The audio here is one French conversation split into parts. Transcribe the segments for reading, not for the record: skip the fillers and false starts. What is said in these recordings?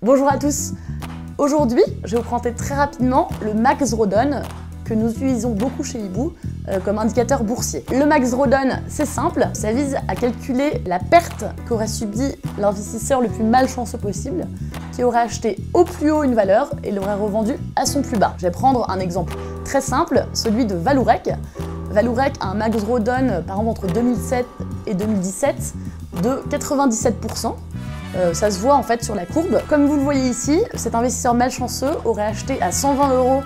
Bonjour à tous. Aujourd'hui, je vais vous présenter très rapidement le Max Rodon que nous utilisons beaucoup chez Hibou comme indicateur boursier. Le Max Rodon, c'est simple, ça vise à calculer la perte qu'aurait subi l'investisseur le plus malchanceux possible, qui aurait acheté au plus haut une valeur et l'aurait revendue à son plus bas. Je vais prendre un exemple très simple, celui de Vallourec. Vallourec a un Max Rodon, par exemple entre 2007 et 2017, de 97%. Ça se voit en fait sur la courbe. Comme vous le voyez ici, cet investisseur malchanceux aurait acheté à 120 €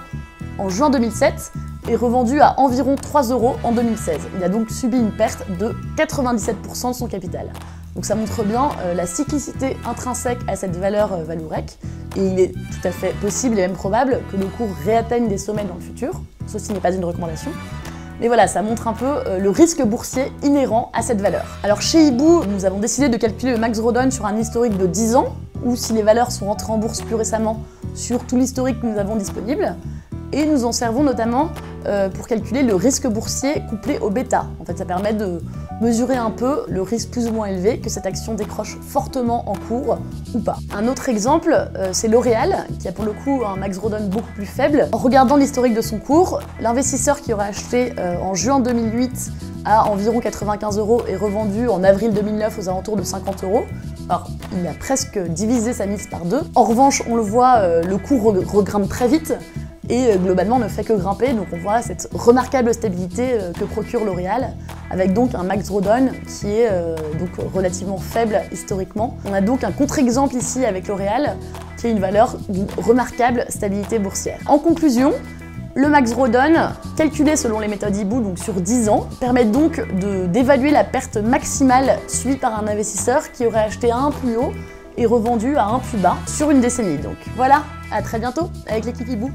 en juin 2007 et revendu à environ 3 € en 2016. Il a donc subi une perte de 97% de son capital. Donc ça montre bien la cyclicité intrinsèque à cette valeur Vallourec, et il est tout à fait possible et même probable que le cours réatteigne des sommets dans le futur. Ceci n'est pas une recommandation. Mais voilà, ça montre un peu le risque boursier inhérent à cette valeur. Alors chez Hibou, nous avons décidé de calculer le Max Rodon sur un historique de 10 ans, ou si les valeurs sont entrées en bourse plus récemment, sur tout l'historique que nous avons disponible. Et nous en servons notamment pour calculer le risque boursier couplé au bêta. En fait, ça permet de mesurer un peu le risque plus ou moins élevé que cette action décroche fortement en cours ou pas. Un autre exemple, c'est L'Oréal, qui a pour le coup un Max Rodon beaucoup plus faible. En regardant l'historique de son cours, l'investisseur qui aurait acheté en juin 2008 à environ 95 € et revendu en avril 2009 aux alentours de 50 €. Alors, il a presque divisé sa mise par deux. En revanche, on le voit, le cours regrimpe très vite et globalement ne fait que grimper, donc on voit cette remarquable stabilité que procure L'Oréal, avec donc un Max Rodon qui est donc relativement faible historiquement. On a donc un contre-exemple ici avec L'Oréal, qui a une valeur d'une remarquable stabilité boursière. En conclusion, le Max Rodon, calculé selon les méthodes Hibou, donc sur 10 ans, permet donc d'évaluer la perte maximale subie par un investisseur qui aurait acheté à un plus haut et revendu à un plus bas sur une décennie. Donc voilà, à très bientôt avec l'équipe Hibou.